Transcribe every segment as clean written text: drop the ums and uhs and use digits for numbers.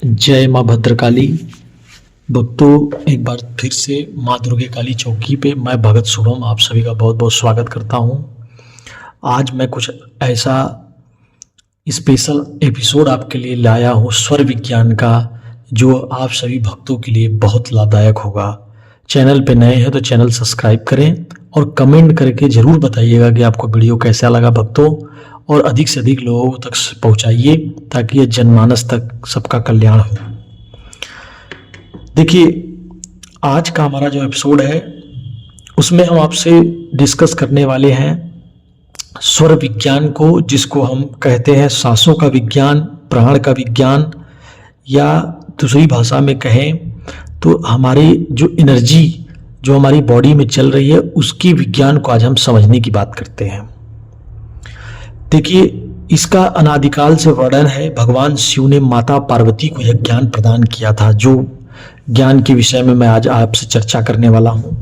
जय माँ भद्रकाली। भक्तों, एक बार फिर से माँ दुर्गे काली चौकी पे मैं भगत शुभम आप सभी का बहुत बहुत स्वागत करता हूँ। आज मैं कुछ ऐसा स्पेशल एपिसोड आपके लिए लाया हूँ स्वर विज्ञान का, जो आप सभी भक्तों के लिए बहुत लाभदायक होगा। चैनल पे नए हैं तो चैनल सब्सक्राइब करें और कमेंट करके ज़रूर बताइएगा कि आपको वीडियो कैसा लगा भक्तों, और अधिक से अधिक लोगों तक पहुंचाइए ताकि ये जनमानस तक सबका कल्याण हो। देखिए, आज का हमारा जो एपिसोड है उसमें हम आपसे डिस्कस करने वाले हैं स्वर विज्ञान को, जिसको हम कहते हैं सांसों का विज्ञान, प्राण का विज्ञान, या दूसरी भाषा में कहें तो हमारी जो एनर्जी जो हमारी बॉडी में चल रही है उसकी विज्ञान को आज हम समझने की बात करते हैं। देखिए, इसका अनादिकाल से वर्णन है। भगवान शिव ने माता पार्वती को यह ज्ञान प्रदान किया था, जो ज्ञान के विषय में मैं आज आपसे चर्चा करने वाला हूं।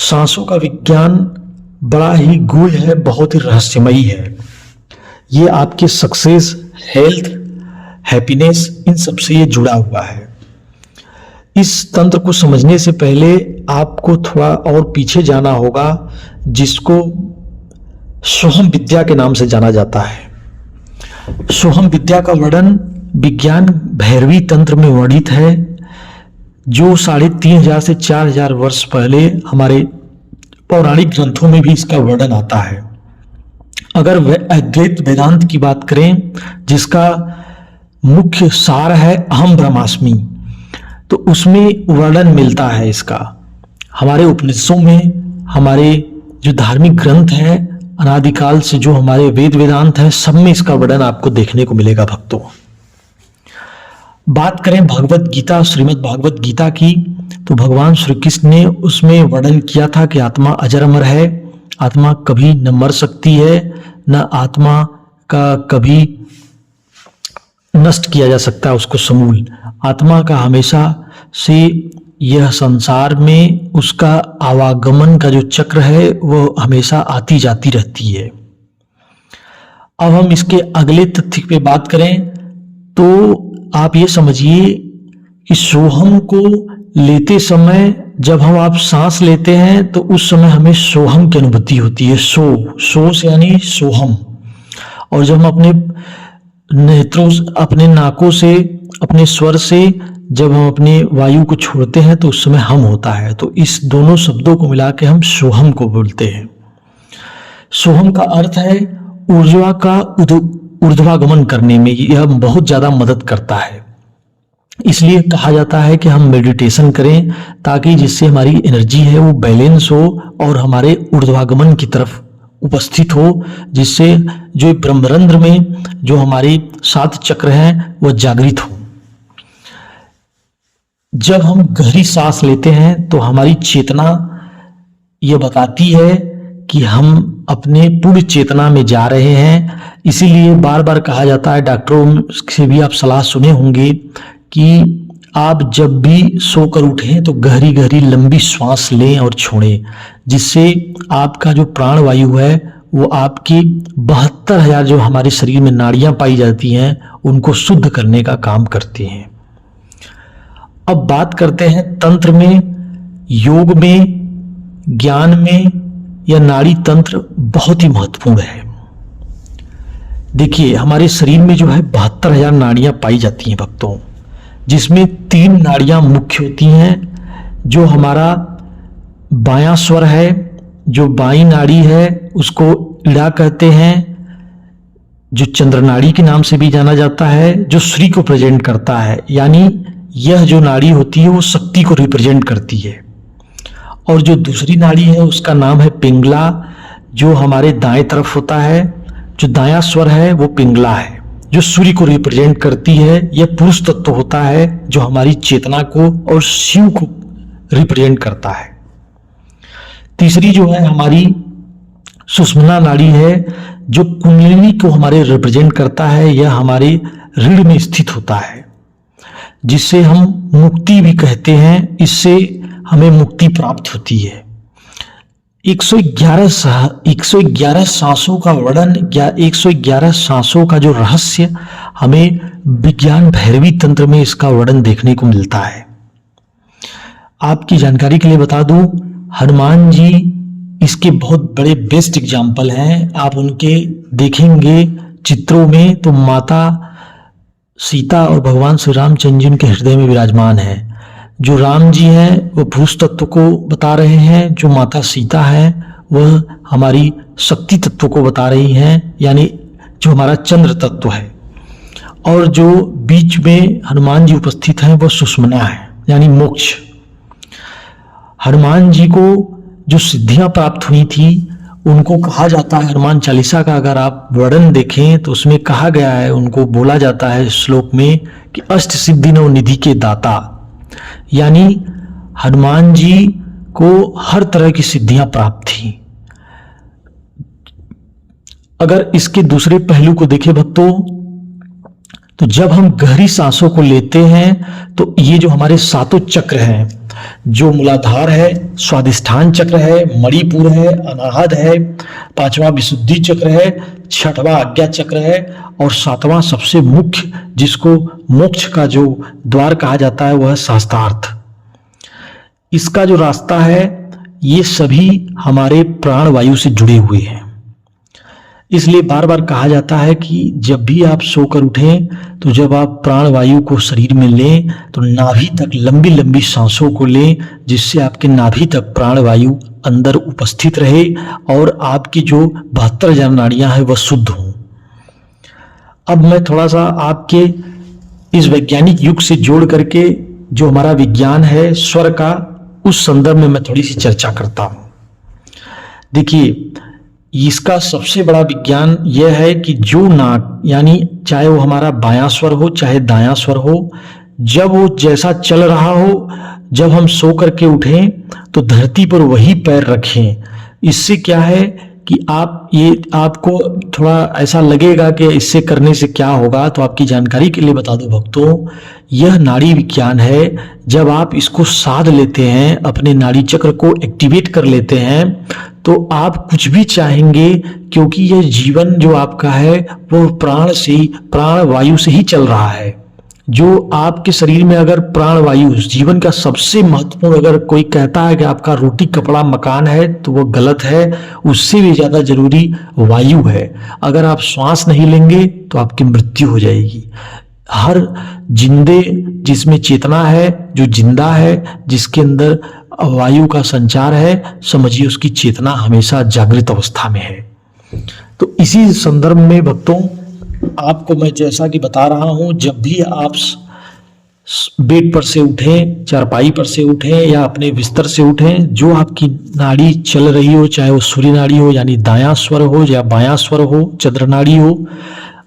सांसों का विज्ञान बड़ा ही गूढ़ है, बहुत ही रहस्यमयी है। ये आपके सक्सेस, हेल्थ, हैप्पीनेस, इन सब से ये जुड़ा हुआ है। इस तंत्र को समझने से पहले आपको थोड़ा और पीछे जाना होगा, जिसको सोहम विद्या के नाम से जाना जाता है। सोहम विद्या का वर्णन विज्ञान भैरवी तंत्र में वर्णित है, जो 3500 से 4000 वर्ष पहले हमारे पौराणिक ग्रंथों में भी इसका वर्णन आता है। अगर अद्वैत वेदांत की बात करें, जिसका मुख्य सार है अहम ब्रह्मास्मि, तो उसमें वर्णन मिलता है इसका। हमारे उपनिषदों में, हमारे जो धार्मिक ग्रंथ हैं, अनादिकाल से जो हमारे वेद वेदांत है, सब में इसका वर्णन आपको देखने को मिलेगा भक्तों। बात करें भगवत गीता, श्रीमद् भागवत गीता की, तो भगवान श्री कृष्ण ने उसमें वर्णन किया था कि आत्मा अजर अमर है, आत्मा कभी न मर सकती है, न आत्मा का कभी नष्ट किया जा सकता है उसको समूल। आत्मा का हमेशा से यह संसार में उसका आवागमन का जो चक्र है वो हमेशा आती जाती रहती है। अब हम इसके अगले तथ्य पे बात करें तो आप ये समझिए कि सोहम को लेते समय, जब हम आप सांस लेते हैं तो उस समय हमें सोहम की अनुभूति होती है। सो से यानी सोहम। और जब हम अपने नेत्रों, अपने नाकों से, अपने स्वर से जब हम अपने वायु को छोड़ते हैं तो उस समय हम होता है। तो इस दोनों शब्दों को मिला के हम सोहम को बोलते हैं। सोहम का अर्थ है ऊर्जा का ऊर्ध्वागमन करने में यह बहुत ज्यादा मदद करता है। इसलिए कहा जाता है कि हम मेडिटेशन करें, ताकि जिससे हमारी एनर्जी है वो बैलेंस हो और हमारे ऊर्ध्वागमन की तरफ उपस्थित हो, जिससे जो ब्रह्मरंध्र में जो हमारे 7 चक्र हैं वह जागृत हो। जब हम गहरी सांस लेते हैं तो हमारी चेतना यह बताती है कि हम अपने पूर्ण चेतना में जा रहे हैं। इसीलिए बार बार कहा जाता है, डॉक्टरों से भी आप सलाह सुने होंगे, कि आप जब भी सोकर उठें तो गहरी गहरी लंबी श्वास लें और छोड़ें, जिससे आपका जो प्राण वायु है वो आपकी 72,000 जो हमारे शरीर में नाड़ियां पाई जाती हैं उनको शुद्ध करने का काम करती हैं। अब बात करते हैं तंत्र में, योग में, ज्ञान में यह नाड़ी तंत्र बहुत ही महत्वपूर्ण है। देखिए, हमारे शरीर में जो है 72,000 नाड़ियां पाई जाती हैं भक्तों, जिसमें 3 नाड़ियां मुख्य होती हैं। जो हमारा बायां स्वर है, जो बाईं नाड़ी है उसको इड़ा कहते हैं, जो चंद्र नाड़ी के नाम से भी जाना जाता है, जो श्री को प्रेजेंट करता है। यानी यह जो नाड़ी होती है वो शक्ति को रिप्रेजेंट करती है। और जो दूसरी नाड़ी है उसका नाम है पिंगला, जो हमारे दाएं तरफ होता है। जो दायां स्वर है वो पिंगला है, जो सूर्य को रिप्रेजेंट करती है। यह पुरुष तत्व होता है, जो हमारी चेतना को और शिव को रिप्रेजेंट करता है। तीसरी जो है हमारी सुषुम्ना नाड़ी है, जो कुंडलिनी को हमारे रिप्रेजेंट करता है। यह हमारे रीढ़ में स्थित होता है, जिससे हम मुक्ति भी कहते हैं। इससे हमें मुक्ति प्राप्त होती है। 111 सांसों का वर्णन या 111 सांसों का जो रहस्य हमें विज्ञान भैरवी तंत्र में इसका वर्णन देखने को मिलता है। आपकी जानकारी के लिए बता दूं, हनुमान जी इसके बहुत बड़े बेस्ट एग्जाम्पल हैं। आप उनके देखेंगे चित्रों में तो माता सीता और भगवान श्री रामचंद्र जी उनके हृदय में विराजमान है। जो राम जी हैं वो भूष तत्व को बता रहे हैं, जो माता सीता है वह हमारी शक्ति तत्व को बता रही हैं, यानी जो हमारा चंद्र तत्व है। और जो बीच में हनुमान जी उपस्थित हैं वह सुषुम्ना है, यानी मोक्ष। हनुमान जी को जो सिद्धियां प्राप्त हुई थी उनको कहा जाता है, हनुमान चालीसा का अगर आप वर्णन देखें तो उसमें कहा गया है, उनको बोला जाता है श्लोक में कि अष्ट सिद्धि नव निधि के दाता, यानी हनुमान जी को हर तरह की सिद्धियां प्राप्त थी। अगर इसके दूसरे पहलू को देखें भक्तों, तो जब हम गहरी सांसों को लेते हैं तो ये जो हमारे सातों चक्र हैं, जो मूलाधार है, स्वादिष्ठान चक्र है, मणिपुर है, अनाहत है, पांचवा विशुद्धि चक्र है, छठवां आज्ञा चक्र है और सातवां सबसे मुख्य जिसको मोक्ष का जो द्वार कहा जाता है वह है शास्त्रार्थ। इसका जो रास्ता है ये सभी हमारे प्राण वायु से जुड़े हुए हैं। इसलिए बार बार कहा जाता है कि जब भी आप सोकर उठें तो जब आप प्राण वायु को शरीर में लें तो नाभि तक लंबी लंबी सांसों को लें, जिससे आपके नाभि तक प्राण वायु अंदर उपस्थित रहे और आपकी जो 72,000 नाड़ियां हैं वह शुद्ध हों। अब मैं थोड़ा सा आपके इस वैज्ञानिक युग से जोड़ करके जो हमारा विज्ञान है स्वर का, उस संदर्भ में मैं थोड़ी सी चर्चा करता हूं। देखिए, इसका सबसे बड़ा विज्ञान यह है कि जो नाक, यानी चाहे वो हमारा बायां स्वर हो चाहे दायां स्वर हो, जब वो जैसा चल रहा हो, जब हम सो करके उठें तो धरती पर वही पैर रखें। इससे क्या है कि आपको थोड़ा ऐसा लगेगा कि इससे करने से क्या होगा, तो आपकी जानकारी के लिए बता दूं भक्तों, यह नाड़ी विज्ञान है। जब आप इसको साध लेते हैं, अपने नाड़ी चक्र को एक्टिवेट कर लेते हैं, तो आप कुछ भी चाहेंगे, क्योंकि यह जीवन जो आपका है वो प्राण वायु से ही चल रहा है। जो आपके शरीर में अगर प्राण वायु जीवन का सबसे महत्वपूर्ण, अगर कोई कहता है कि आपका रोटी कपड़ा मकान है तो वो गलत है। उससे भी ज्यादा जरूरी वायु है। अगर आप श्वास नहीं लेंगे तो आपकी मृत्यु हो जाएगी। हर जिंदे जिसमें चेतना है, जो जिंदा है, जिसके अंदर वायु का संचार है, समझिए उसकी चेतना हमेशा जागृत अवस्था में है। तो इसी संदर्भ में भक्तों आपको मैं जैसा कि बता रहा हूं, जब भी आप बेड पर से उठें, चारपाई पर से उठें या अपने बिस्तर से उठें, जो आपकी नाड़ी चल रही हो, चाहे वो सूर्य नाड़ी हो यानी दायां स्वर हो या बायां स्वर हो, चंद्र नाड़ी हो,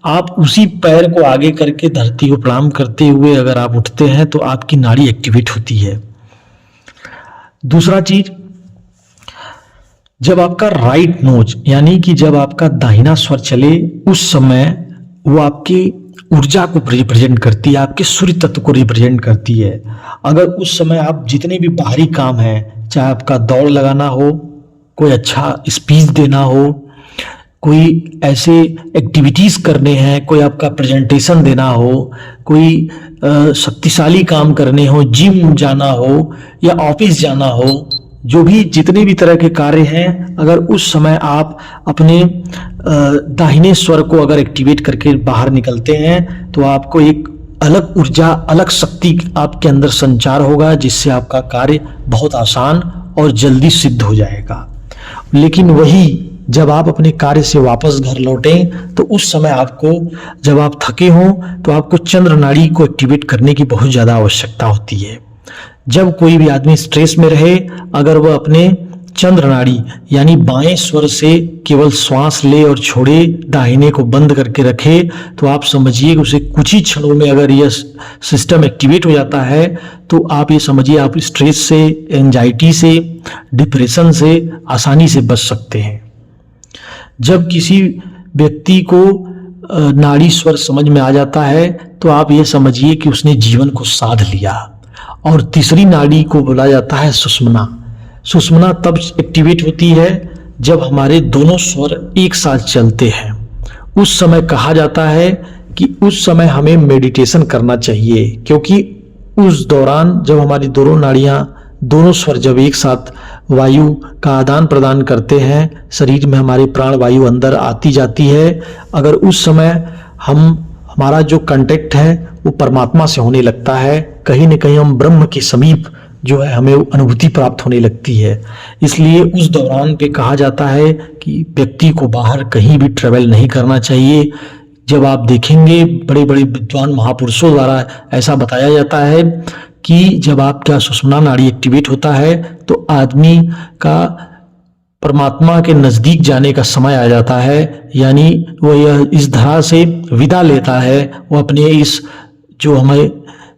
आप उसी पैर को आगे करके धरती को प्रणाम करते हुए अगर आप उठते हैं तो आपकी नाड़ी एक्टिवेट होती है। दूसरा चीज, जब आपका राइट नोज यानी कि जब आपका दाहिना स्वर चले, उस समय वो आपकी ऊर्जा को रिप्रेजेंट करती है, आपके सूर्य तत्व को रिप्रेजेंट करती है। अगर उस समय आप जितने भी बाहरी काम हैं, चाहे आपका दौड़ लगाना हो, कोई अच्छा स्पीच देना हो, कोई ऐसे एक्टिविटीज करने हैं, कोई आपका प्रेजेंटेशन देना हो, कोई शक्तिशाली काम करने हो, जिम जाना हो या ऑफिस जाना हो, जो भी जितने भी तरह के कार्य हैं, अगर उस समय आप अपने दाहिने स्वर को अगर एक्टिवेट करके बाहर निकलते हैं तो आपको एक अलग ऊर्जा, अलग शक्ति आपके अंदर संचार होगा, जिससे आपका कार्य बहुत आसान और जल्दी सिद्ध हो जाएगा। लेकिन वही जब आप अपने कार्य से वापस घर लौटें तो उस समय आपको, जब आप थके हों, तो आपको चंद्र नाड़ी को एक्टिवेट करने की बहुत ज्यादा आवश्यकता होती है। जब कोई भी आदमी स्ट्रेस में रहे, अगर वह अपने चंद्र नाड़ी यानी बाएं स्वर से केवल श्वास ले और छोड़े, दाहिने को बंद करके रखे, तो आप समझिए कि उसे कुछ ही क्षणों में अगर यह सिस्टम एक्टिवेट हो जाता है तो आप ये समझिए आप स्ट्रेस से, एंजाइटी से, डिप्रेशन से आसानी से बच सकते हैं। जब किसी व्यक्ति को नाड़ी स्वर समझ में आ जाता है तो आप ये समझिए कि उसने जीवन को साध लिया। और तीसरी नाड़ी को बोला जाता है सुषुम्ना। सुषुम्ना तब एक्टिवेट होती है जब हमारे दोनों स्वर एक साथ चलते हैं। उस समय कहा जाता है कि उस समय हमें मेडिटेशन करना चाहिए, क्योंकि उस दौरान जब हमारी दोनों नाड़ियां, दोनों स्वर जब एक साथ वायु का आदान प्रदान करते हैं, शरीर में हमारी प्राण वायु अंदर आती जाती है। अगर उस समय हमारा जो कांटेक्ट है वो परमात्मा से होने लगता है, कहीं न कहीं हम ब्रह्म के समीप जो है हमें अनुभूति प्राप्त होने लगती है। इसलिए उस दौरान पे कहा जाता है कि व्यक्ति को बाहर कहीं भी ट्रेवल नहीं करना चाहिए। जब आप देखेंगे बड़े बड़े विद्वान महापुरुषों द्वारा ऐसा बताया जाता है कि जब आपका सुषुम्ना नाड़ी एक्टिवेट होता है तो आदमी का परमात्मा के नजदीक जाने का समय आ जाता है, यानी वो यह इस धरा से विदा लेता है। वो अपने इस जो हमें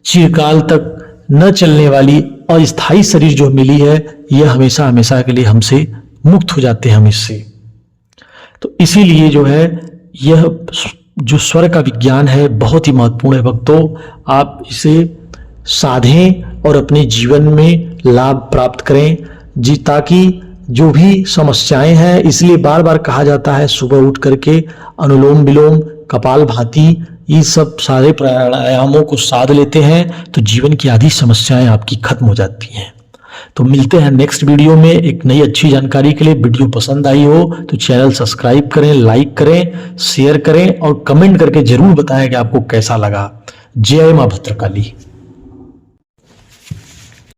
चिरकाल तक न चलने वाली अस्थायी शरीर जो मिली है, यह हमेशा हमेशा के लिए हमसे मुक्त हो जाते हैं हम इससे। तो इसीलिए जो है यह जो स्वर का विज्ञान है बहुत ही महत्वपूर्ण है भक्तों। आप इसे साधें और अपने जीवन में लाभ प्राप्त करें जी, ताकि जो भी समस्याएं हैं, इसलिए बार बार कहा जाता है सुबह उठ करके अनुलोम विलोम, कपालभाति, ये सब सारे प्राणायामों को साध लेते हैं तो जीवन की आधी समस्याएं आपकी खत्म हो जाती हैं। तो मिलते हैं नेक्स्ट वीडियो में एक नई अच्छी जानकारी के लिए। वीडियो पसंद आई हो तो चैनल सब्सक्राइब करें, लाइक करें, शेयर करें और कमेंट करके जरूर बताएं कि आपको कैसा लगा। जय मां भद्रकाली।